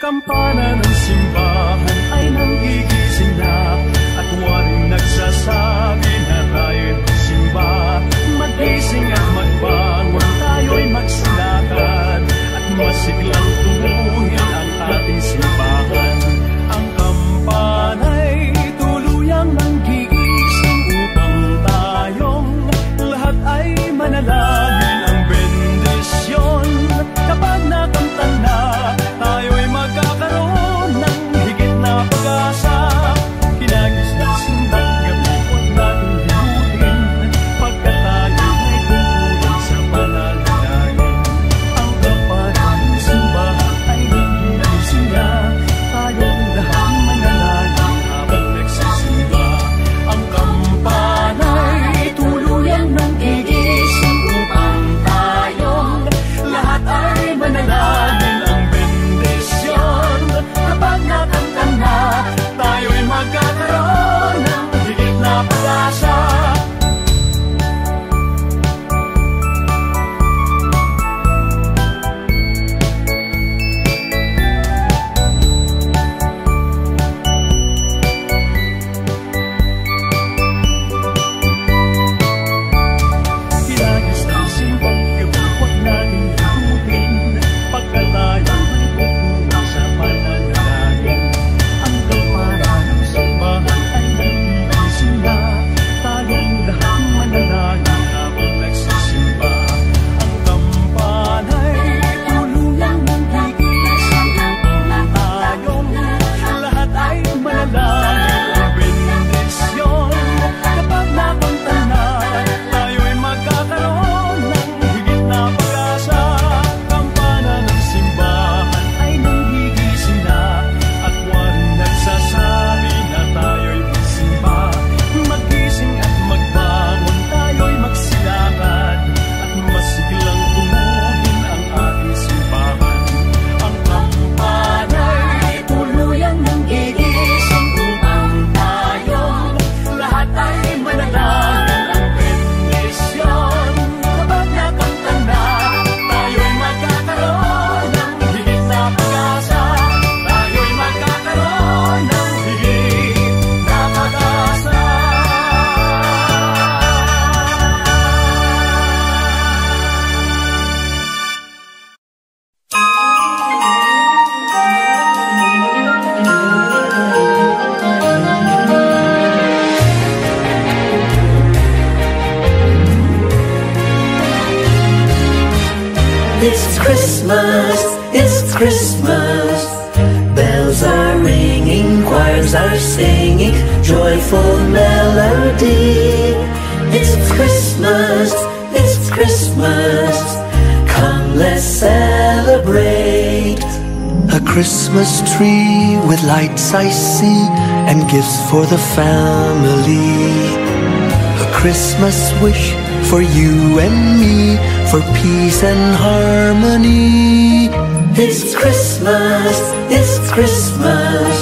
Kampana ng simbahan ay nanggigising na, at waring nagsasabi na tayo'y magsimba. Magising at magbangon, tayo'y magsilakad, at masiglang tubuhin ang ating simbahan. Ang kampana'y tuluyang nanggigising upang tayong lahat ay manalangin ang bendisyon. Kapag nakanta na, tayo'y magkakaroon ng higit na pag-asa. Kinagis na simbang gabi, huwag natin limutin, pagkat tayo'y tungkulin sa panalangin. Ang kapanan ng simbahan ay nagigising na, tayong lahat manalangin habang nagsisimba. Ang kampana'y tuluyang nanggigising upang tayong lahat ay manalangin ang bendisyon. Kapag nakanta na, tayo'y magkakaroon ng higit na pag-asa. Kinagis ng simbang gabi, huwag natin limutin, pagkat tayo'y tungkulin sa pananalangin. Ang kampana ng simbahan ay nagigising na, tayong lahat manalangin habang nagsisimba. Ang kampana'y tuluyang nanggigising upang tayong lahat ay manalangin ang bendisyon. Kapag nakanta na, tayo'y magkakaroon ng higit na pag-asa. Kampana ng simbahan ay nanggigising na, at waring nagsasabi na tayo'y magsimba. Magising at magbangon, tayo'y magsilakad, at masiglang tumuhin ang ating simbahan. Ang kampana'y tuluyang nanggigising upang tayong lahat ay manalangin ang bendisyon. Kapag nakanta na, tayo'y magkakaroon ng higit na pag-asa. Tayo'y magkakaroon ng higit na pag-asa. It's Christmas, it's Christmas. Bells are ringing, choirs are singing, joyful melody. It's Christmas, it's Christmas. Come, let's celebrate. A Christmas tree with lights I see, and gifts for the family. A Christmas wish for you and me, for peace and harmony. It's Christmas, it's Christmas.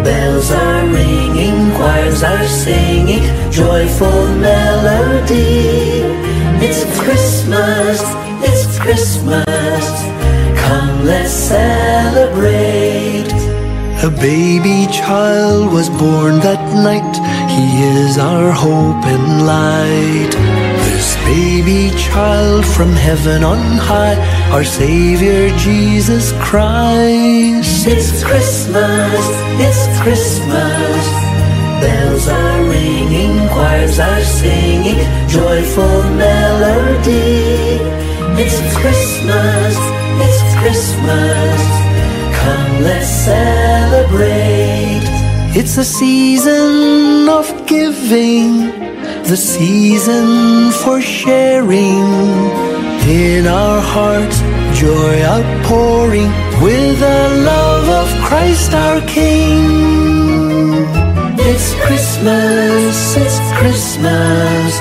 Bells are ringing, choirs are singing, joyful melody. It's Christmas, it's Christmas. Come, let's celebrate. A baby child was born that night. He is our hope and light. This baby child from heaven on high, our Savior Jesus Christ. It's Christmas, it's Christmas. Bells are ringing, choirs are singing, joyful melody. It's Christmas, it's Christmas. Come, let's celebrate. It's a season of giving, the season for sharing. In our hearts, joy outpouring, with the love of Christ our King. It's Christmas, it's Christmas.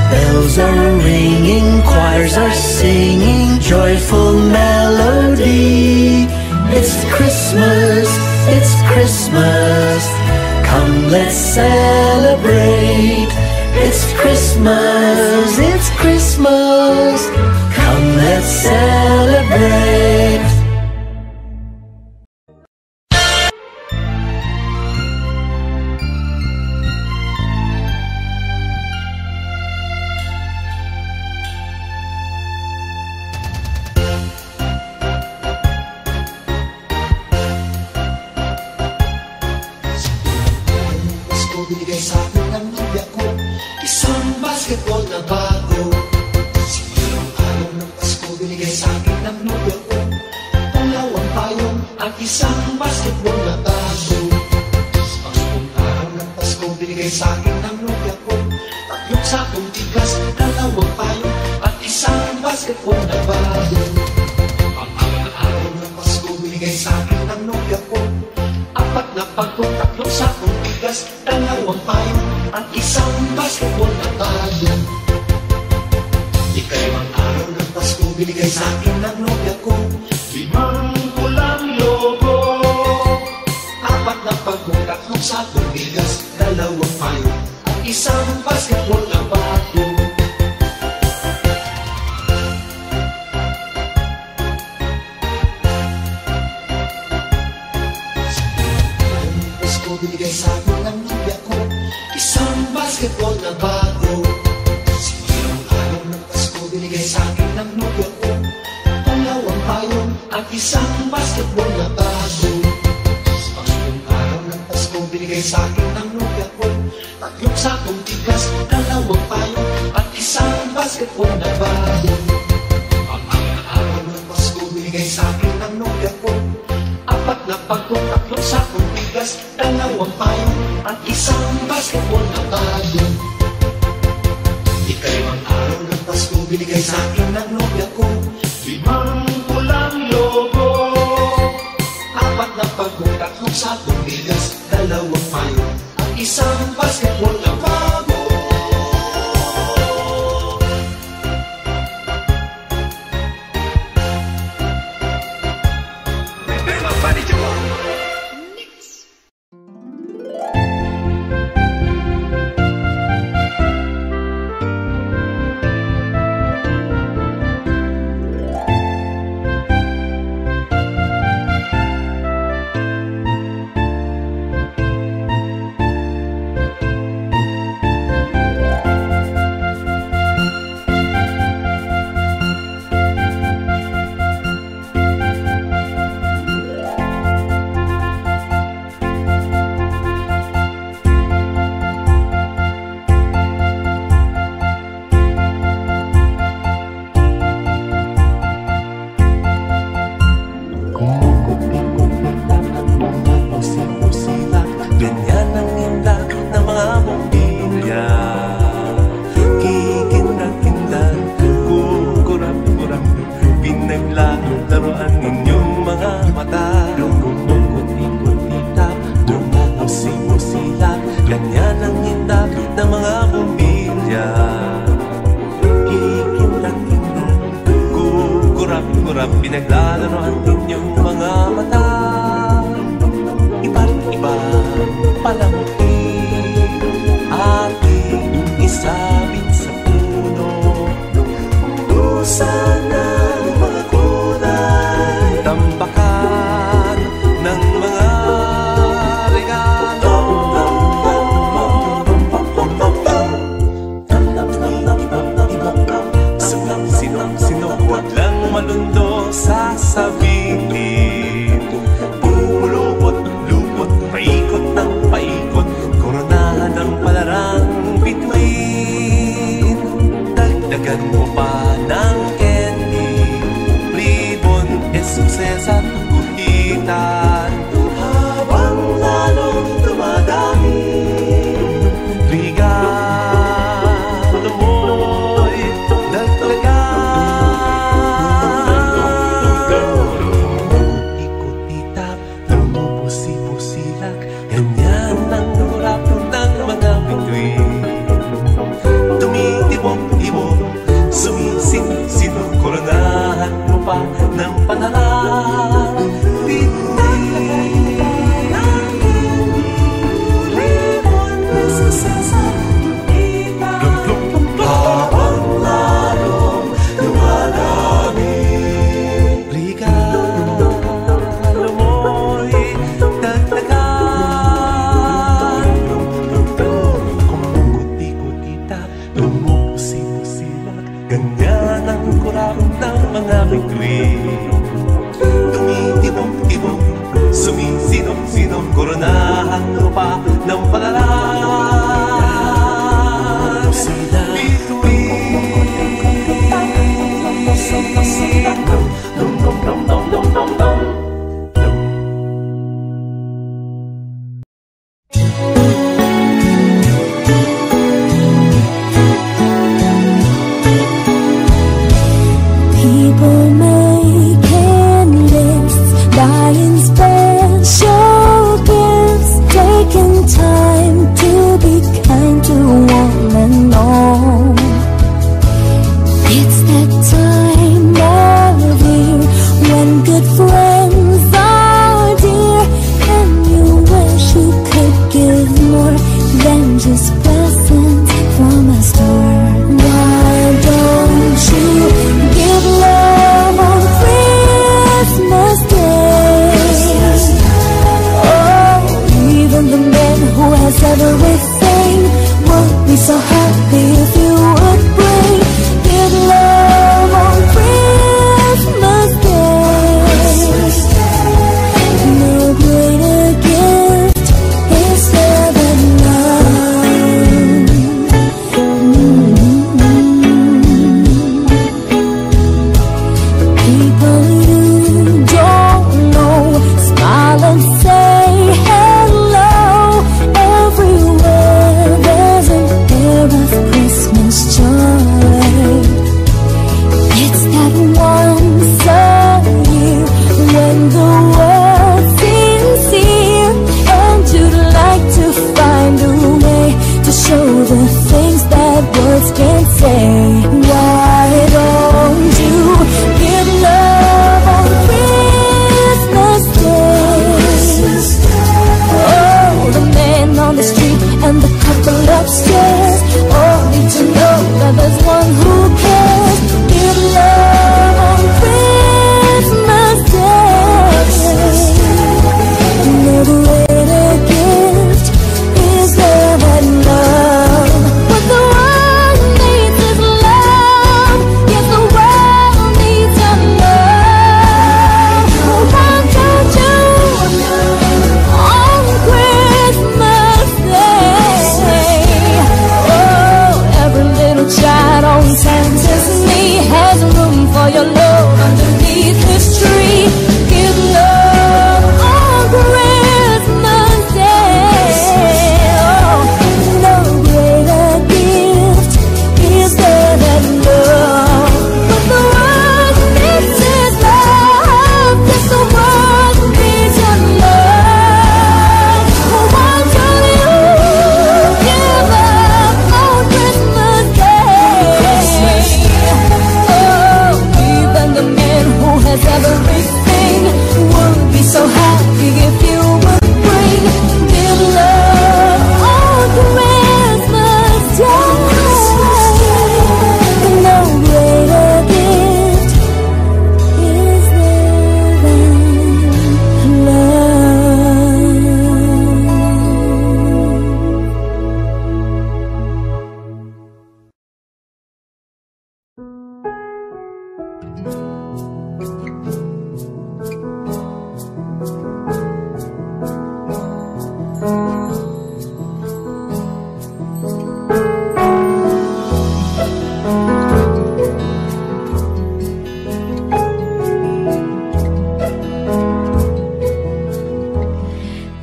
Bells are ringing, choirs are singing, joyful melody. It's Christmas, it's Christmas. Come, let's celebrate. It's Christmas, it's Christmas. Come, let's celebrate. sa'kin ng nobya ko. Dalawang payong at isang basketball na bago. Sa Paskong araw ng Pasko, binigay sa'kin ng nobya ko. Tatlong sakong tigas, dalawang payong at isang basketball na bago. Araw ng Pasko, binigay sa'kin ng nobya ko. Apat na pagkong, tatlong sakong tigas, dalawang payong at isang basketball na bago. Ikalawang araw ng Pasko, binigay sa'kin ng nobya ko. 5 pulang logo. Apat na pagkong, tatlong sakong tigas, dalawang payong at isang basketball na bago. Binigay sa'kin ng nobya ko, isang basketball na bago. Sa mayroong araw ng Pasko, binigay sa'kin ng nobya ko. Dalawang payong at isang basketball na bago. Sa mayroong araw ng Pasko, binigay sa'kin ng nobya ko. Tatlong sakong tigas, dalawang payong at isang basketball na bago. Ang araw ng Pasko, binigay sa'kin ng nobya ko. Apat na pagkong, tatlong sakong tigas, dalawang payong at isang basketball na bago. Ikalawang araw ng Pasko, binigay sa'kin ng nobya ko. 5 pulang logo. Apat na pagkong, tatlong sakong tigas, dalawang payong at isang basketball na bago. Pinaglalaro ang inyong mga mata. Iba't iba palamuti ating isabit sa puno. Usan ng mga kulay, tambakan ng mga regalo. Sino, huwag lang malundo sasabihin. Pumulupot-lupot, paikot ng paikot, koronahan ng palarang bituin. Dagdagan mo pa ng candy, ribbon, esukses at guhitan. Habang lalong dumadami, regalo mo'y dagdagan. Ganyan ang durapon ng mga bituin. Tumitibok-ibok, sumisin-sino, koronahan mo pa ng panalang bituin. Limon na sasasal, habang lalong dumadami, regalo mo'y dagdagan. Ganyan ang kurapon ng mga bituin. Tumitibok-tibok, sumisinong-sinong, koronahan mo pa ng palalang bituin. People making lists, buying special gifts, taking time to be kind to one and all. It's that time of year when good friends are dear, and you wish you could give more than just presents from a store. Why don't you give love on Christmas Day? Oh, even the man who has everything would be so happy if you would bring. Give love on Christmas Day. No greater gift is there than love. People you don't know smile and say hello. Everywhere there's an air of Christmas joy. It's that once a year when the world seems here, and you'd like to find a way to show the things that words can't say. Why don't you give love on Christmas Day? Oh, the man on the street and the couple upstairs all need to know that there's one who cares. Give love on Christmas Day. No greater gift is there than love. What the world needs is love. Yes, the world needs a love. Why don't you on Christmas Day? Oh, every little child on Santa's knee has room for your love underneath his tree. Give love on Christmas Day. Oh, no greater gift is there than love. What the world needs is love. Yes, the world needs your love. Why don't you give up on Christmas Day? Oh, even the man who has everything would be so happy if you would bring. Give love on Christmas Day. No greater gift is there than love.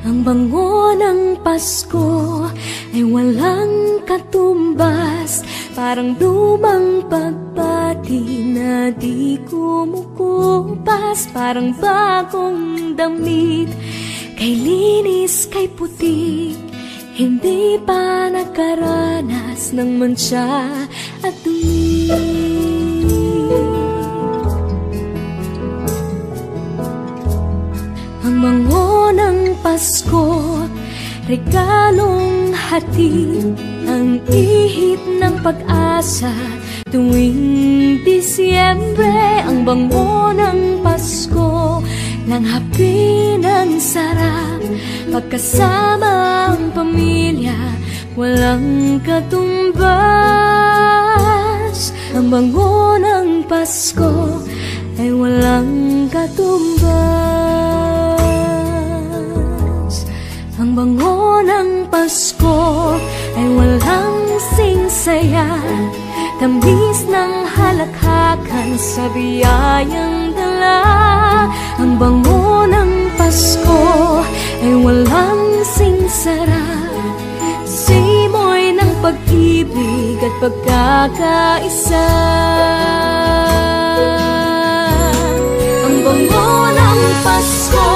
Ang bango ng Pasko ay walang katumbas, parang lumang pagpati na di kumukupas, parang bagong damit, kay linis, kay puti, hindi pa nakaranas ng mantsa at dumi. Ang bango ng Pasko, regalong hatid, ang ihip ng pag-asa tuwing Disyembre. Ang bango ng Pasko, langhapi ng sarap, pagkasama ang pamilya, walang katumbas. Ang bango ng Pasko ay walang katumbas. Ang bango ng Pasko ay walang singsaya, tamis ng halakha kasiyakan sa biyayang dala. Ang bango ng Pasko ay walang singsara, simoy ng pag-ibig at pagkakaisa. Ang bango ng Pasko,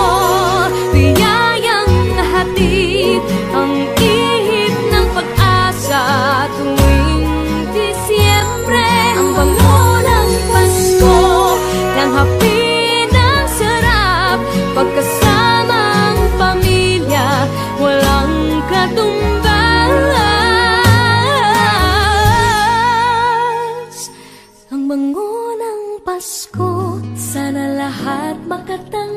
biyayang hatid, ang ihip ng pag-asa tuwing Disyembre. Ang bango ng Pasko, langhapin ang sarap, pagkasamang pamilya, walang katumbas. Ang bango ng Pasko, sana lahat makatanggap.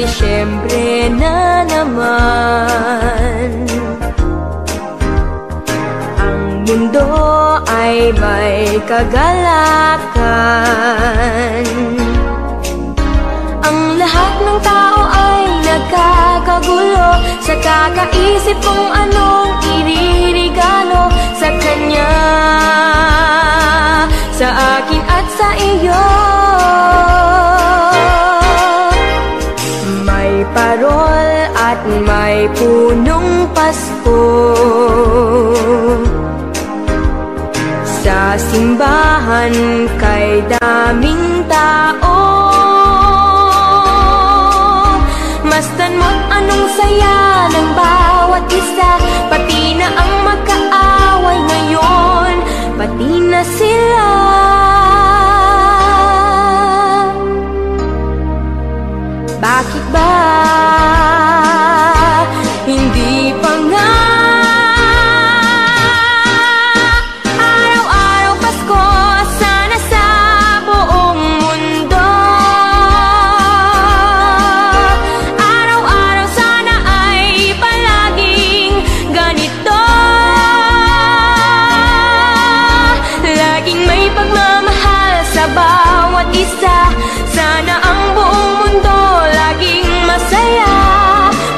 Disyembre na naman, ang mundo ay may kagalakan. Ang lahat ng tao ay nakakagulo sa kakaisip kung anong iririgalo sa kanya, sa akin at sa iyo. May parol at may punong Pasko sa simbahan kay daming tao. Masdan mo't anong saya ng bawat isa, pati na ang magkaaway ngayon, pati na sila. Bakit ba hindi pa nga araw-araw Pasko sana sa buong mundo? Araw-araw sana ay palaging ganito, laging may pagmamahal sa bawat isa. Sana ang buong mundo laging masaya.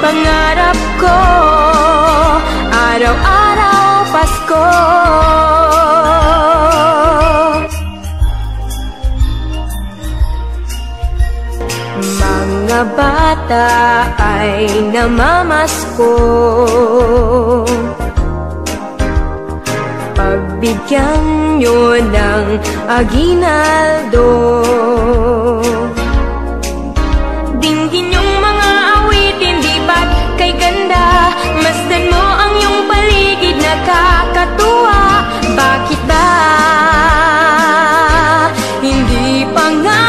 Pangarap ko, araw-araw Pasko. Mga bata ay namamasko, pagbigyan nyo ng aginaldo. Dinggin yung mga awitin, di ba't kay ganda? Masdan mo ang iyong paligid, nakakatuwa. Bakit ba hindi pa nga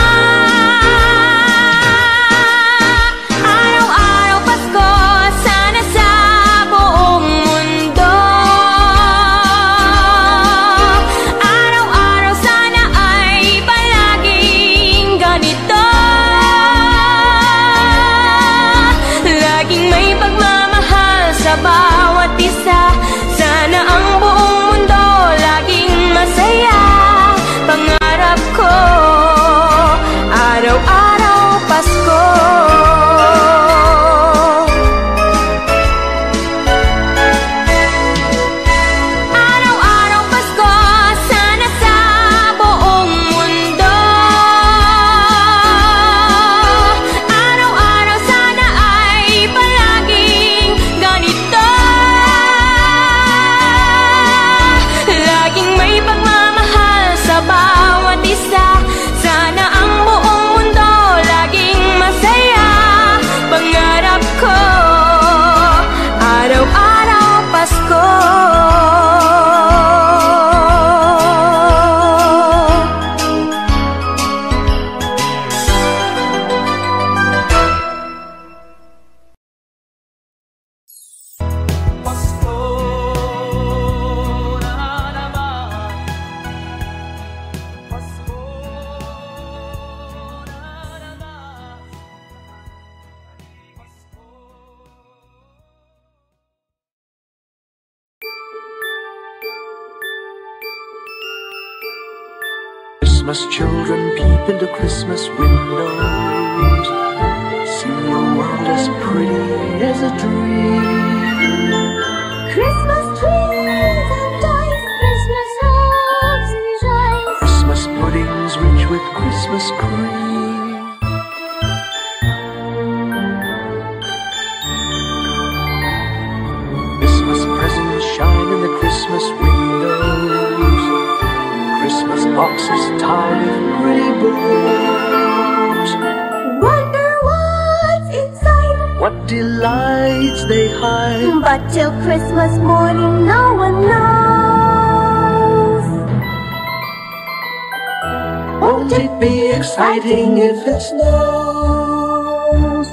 araw-araw Pasko sana sa buong mundo? Araw-araw sana ay palaging ganito, laging may pagmamahal sa bawat isa. Sana ang buong mundo laging masaya. Pangarap ko, araw-araw Pasko. Araw-araw Pasko sana sa buong mundo. Araw-araw sana ay palaging ganito, laging may pagmamahal sa bawat isa. Sana ang buong mundo laging masaya. Pangarap ko, araw-araw Pasko. Pasko na naman, Pasko na naman, Pasko. Christmas children peep into Christmas windows. See a world as pretty as a dream. Christmas trees and toys, Christmas hopes and joys. Christmas puddings rich with Christmas cream. Christmas presents shine in the Christmas windows. Christmas boxes tied with pretty bows. Wonder what's inside, What delights they hide. but till Christmas morning no one knows. Won't it be exciting if it snows?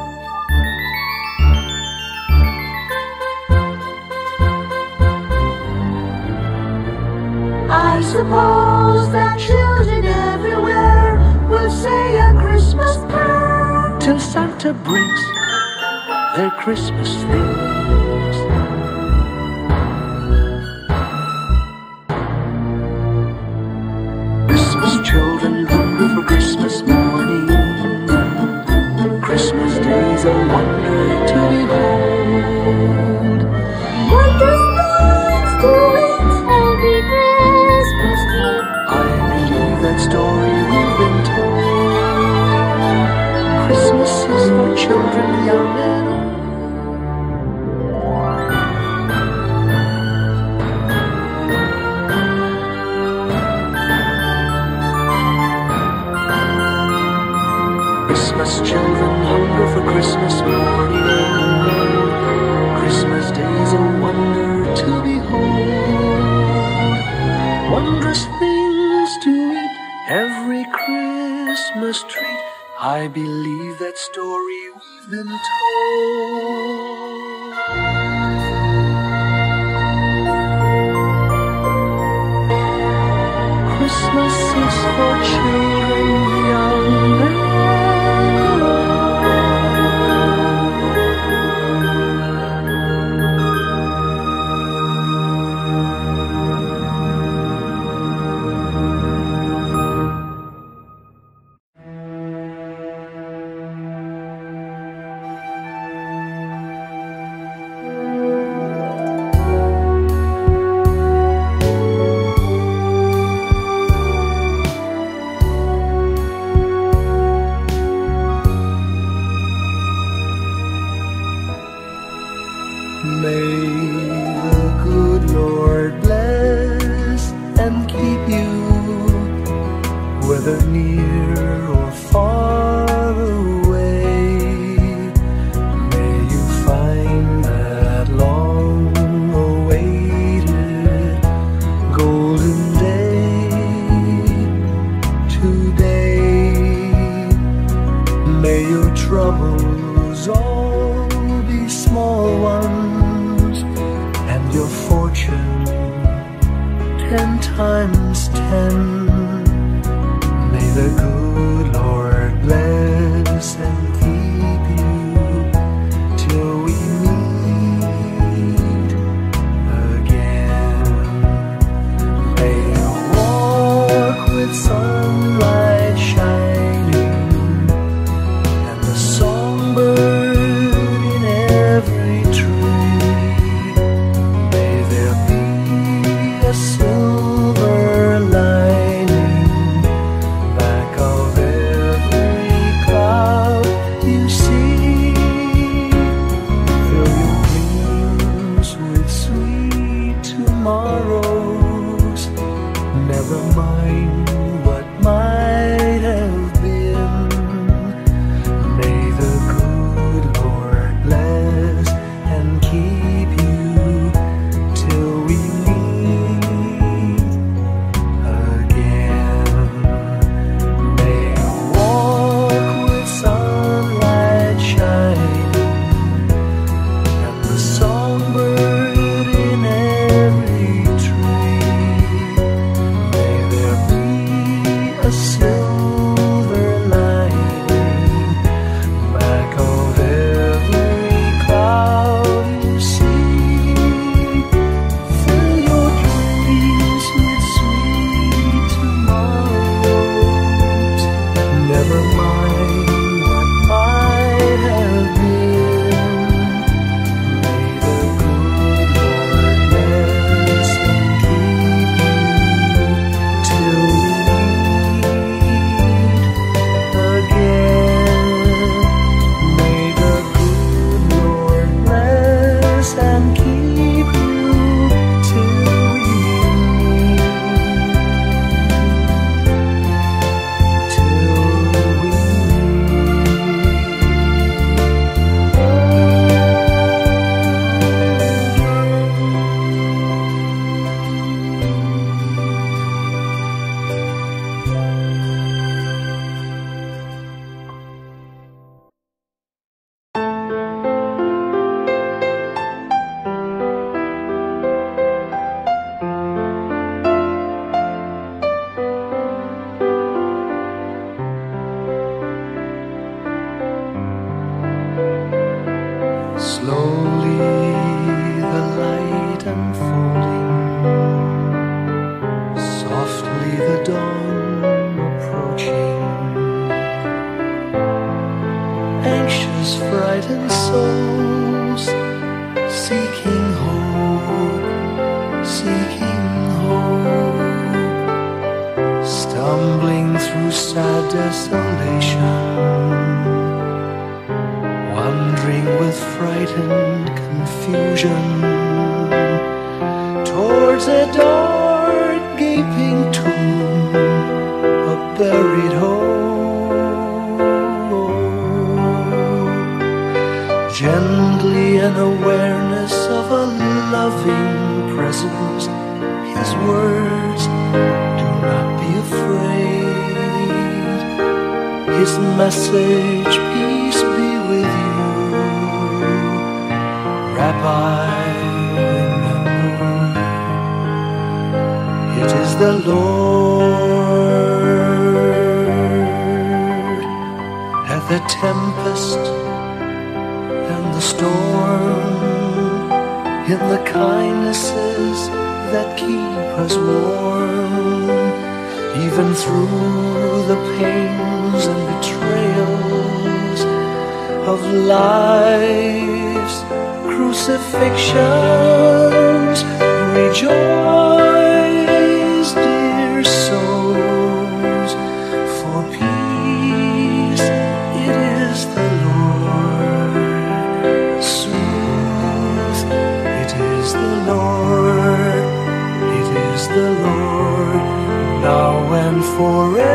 I suppose that children everywhere will say a Christmas prayer Till Santa brings their Christmas things. Christmas children hunger for Christmas morning. Christmas days a wonder Christmas things to eat, every Christmas treat. I believe that story we've been told. Christmas is for children young and may the good Lord bless and keep you, whether near or far away. May you find that long-awaited golden day today. May your troubles all be small ones, and your fortune 10 times 10. May the good Lord bless and keep you till we meet again. May you walk with sunlight shining and the songbird in every tree. May there be a silver lining back of every cloud you see. Fill your dreams with sweet tomorrows. Never mind what might have been. May the good Lord bless and keep you till we meet again. May you walk with sunlight shining and the songbird in every tree. May there be a silver lining back of every cloud you see. Fill your dreams with sweet tomorrows. Never mind what might have been. May the good Lord bless and keep you till we meet again. May the good Lord bless and keep you till we meet. Slowly the light unfolding, softly the dawn approaching. Anxious, frightened souls seeking hope, seeking hope. Stumbling through sad desolation, wandering with frightened confusion towards a dark gaping tomb, a buried hope. Gently an awareness of a loving presence, His words his message, peace be with you. Rabbi, remember, it is the Lord. At the tempest and the storm, in the kindnesses that keep us warm, even through the pains and betrayals of life's crucifixions. Rejoice, dear souls, for peace, it is the Lord. Sooth, it is the Lord, it is the Lord, now and forever.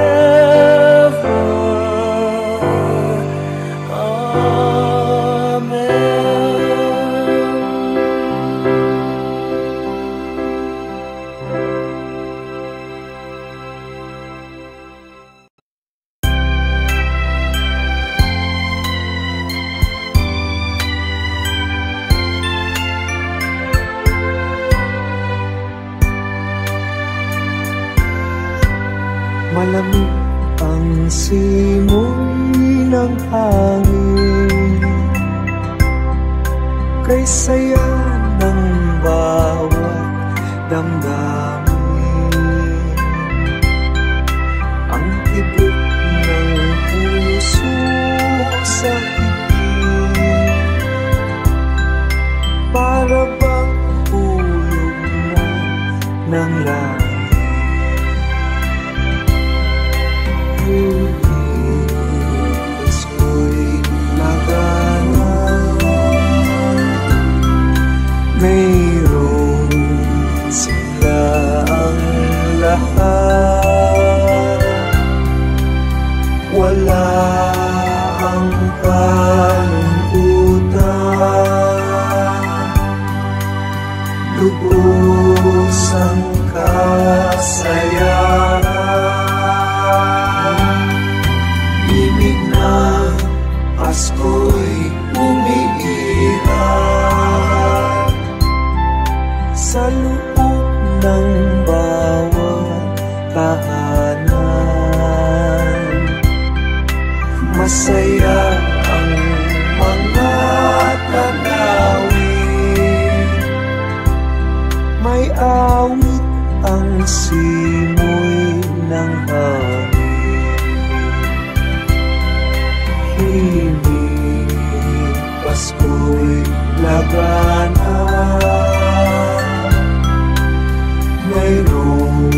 Malamig ang simoy ng hangin, kay saya ng bawat damdamin. Ang tibok ng puso sa higit, para bang hulog na ng langit. Mayroon sila ang lahat, wala ang kalungkutan, lubos ang kasayahan. Ibig ng Pasko'y umiiral sa loob ng bawat tahanan. Masaya ang mga tanawin, may awit ang simoy ng hangin. Himig Pasko'y labanan, mayroong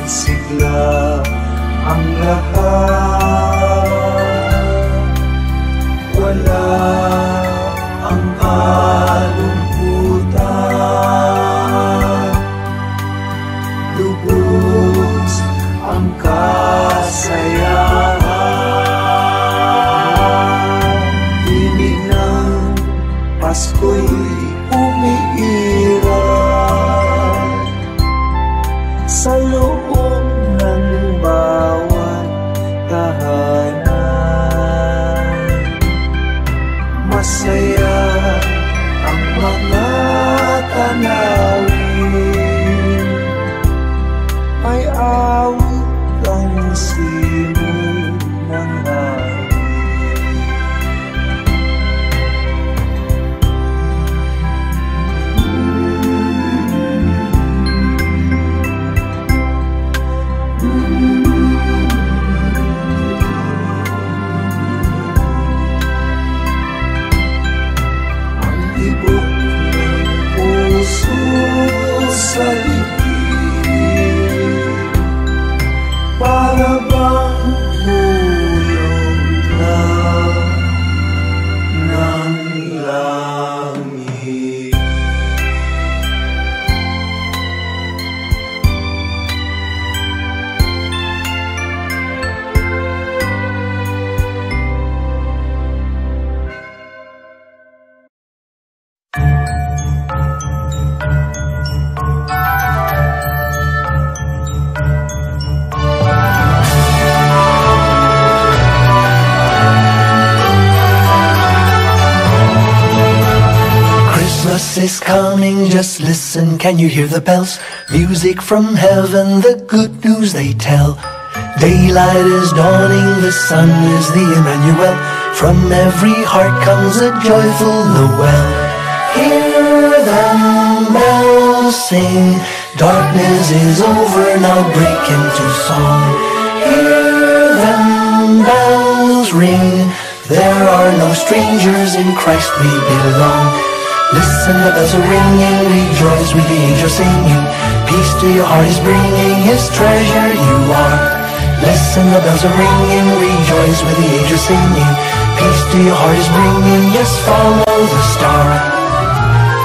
sigla ang lahat, wala ang kalungkutan, lubos ang kasayahan. Himig ng Pasko'y umiiral sa loob ng bawat tahanan. Masaya ang mga tanawin, ay awit ang simoy ng hangin. Christmas is coming, just listen, can you hear the bells? Music from heaven, the good news they tell. Daylight is dawning, the sun is the Emmanuel. From every heart comes a joyful Noel. Hear them bells sing, darkness is over, now break into song. Hear them bells ring, there are no strangers, in Christ we belong. Listen, the bells are ringing, rejoice with the angels singing. Peace to your heart is bringing, his treasure you are. Listen, the bells are ringing, rejoice with the angels singing. Peace to your heart is bringing, yes, follow the star.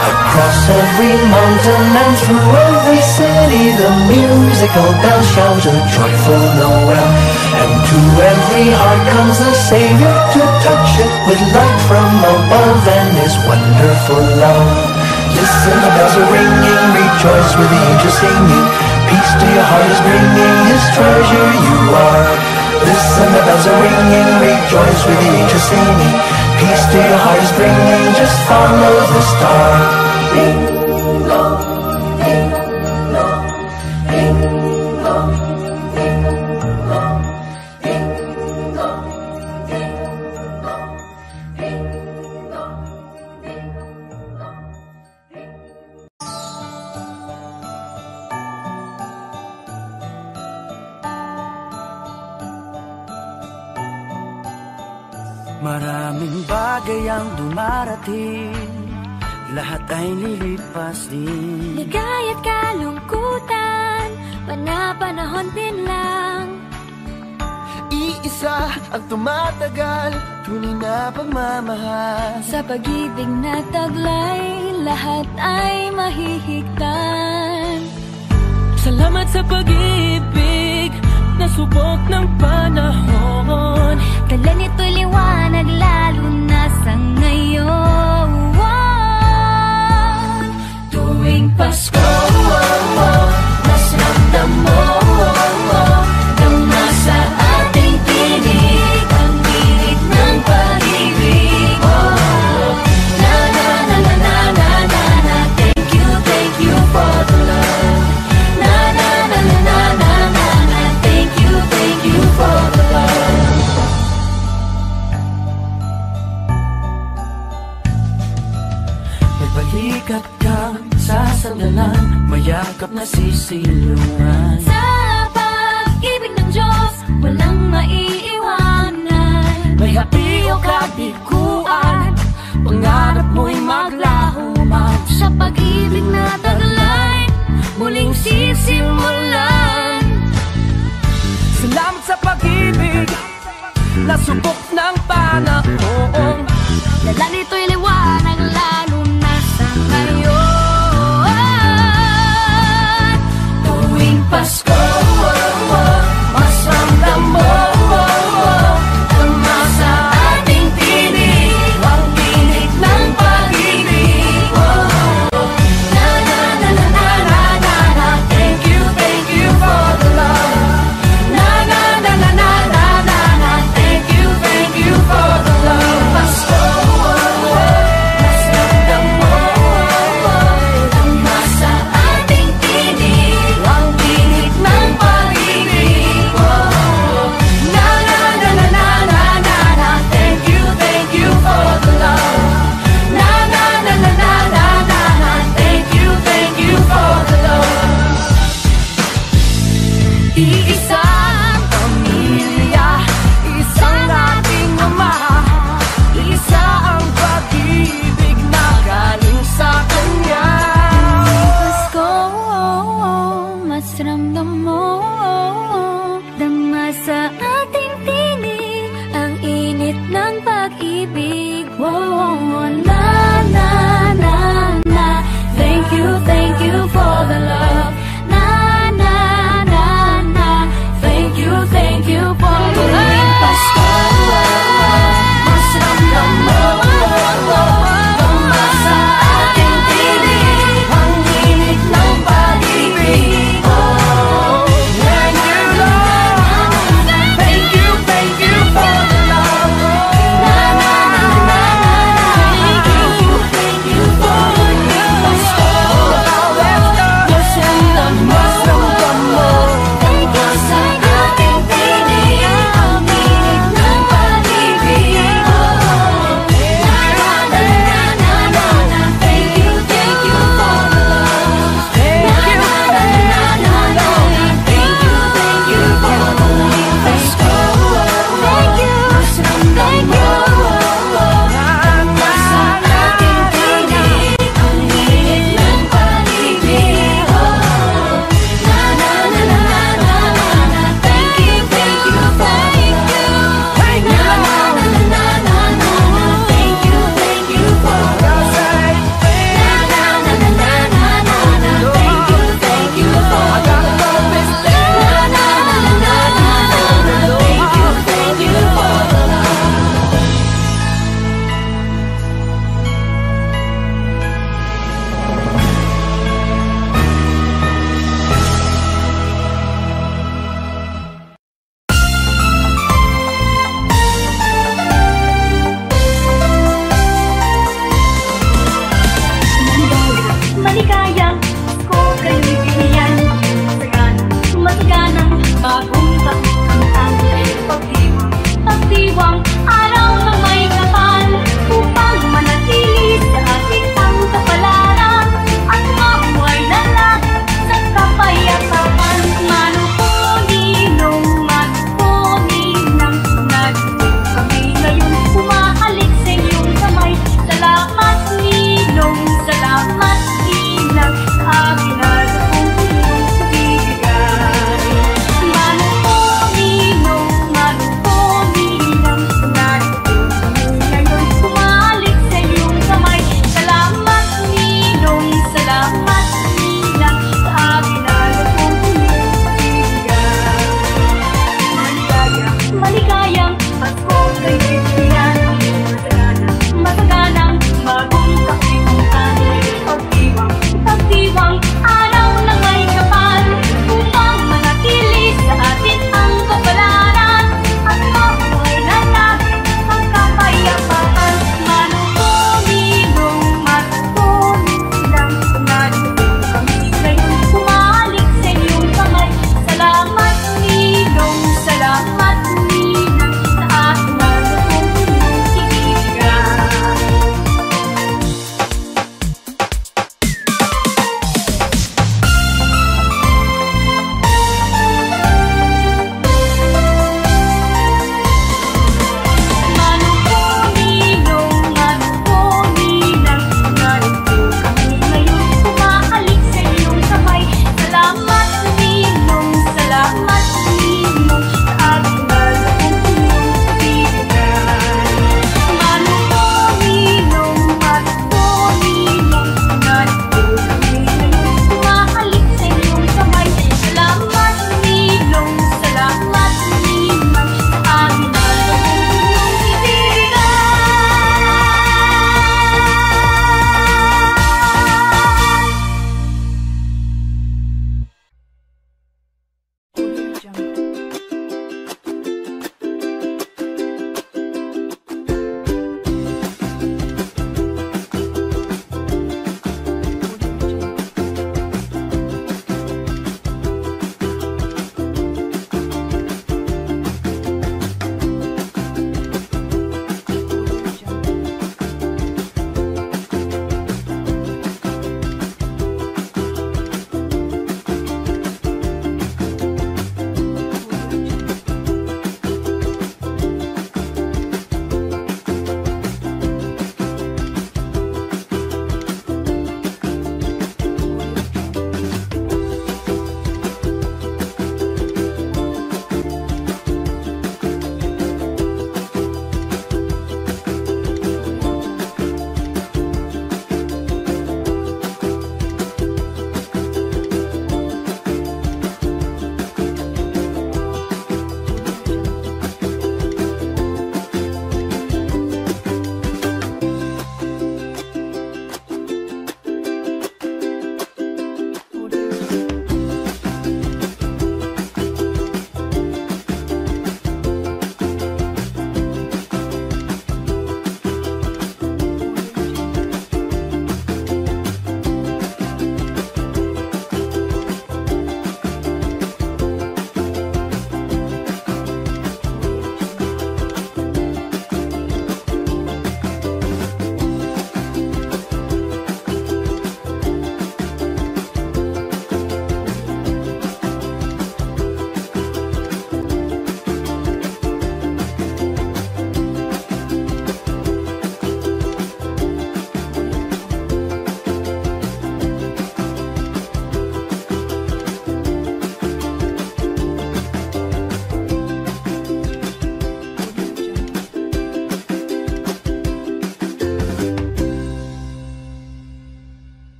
Across every mountain and through every city, the musical bells shout a joyful Noel. And to every heart comes the Savior to touch it with light from above and his wonderful love. Listen, the bells are ringing, rejoice with the angels singing. Peace to your heart is bringing, his treasure you are. Listen, the bells are ringing, rejoice with the angels singing. Peace to your heart is bringing, just follow the star. Ding dong, ding dong, ding dong, ding dong, ding dong, ding dong, ding dong, ding dong. Maraming bagay ang dumarating, lahat ay lilipas din. Ligaya't kalungkutan, pana-panahon din lang. Iisa ang tumatagal, tunay na pagmamahal. Sa pag-ibig na taglay, lahat ay mahihigtan. Salamat sa pag-ibig, nasubok ng panahon. Dala nito'y liwanag, lalo na sa ngayon. Tuwing Pasko, mas ramdam mo nang nasa ating tinig ang birit ng pag-ibig. Na na na na na na na na, thank you for the love. Na na na na na na na na, thank you for the love. Balikat kang sasandalan, mayakap na sisilungan. Sa pag-ibig ng Diyos, walang maiiwanan. May hapi o kabiguan, pangarap mo'y maglaho man. Sa pag-ibig na taglay, muling sisimulan. Salamat sa pag-ibig, nasubok ng panahon. Dala nito'y liwanag, lalo na sa ngayon. Tuwing Pasko,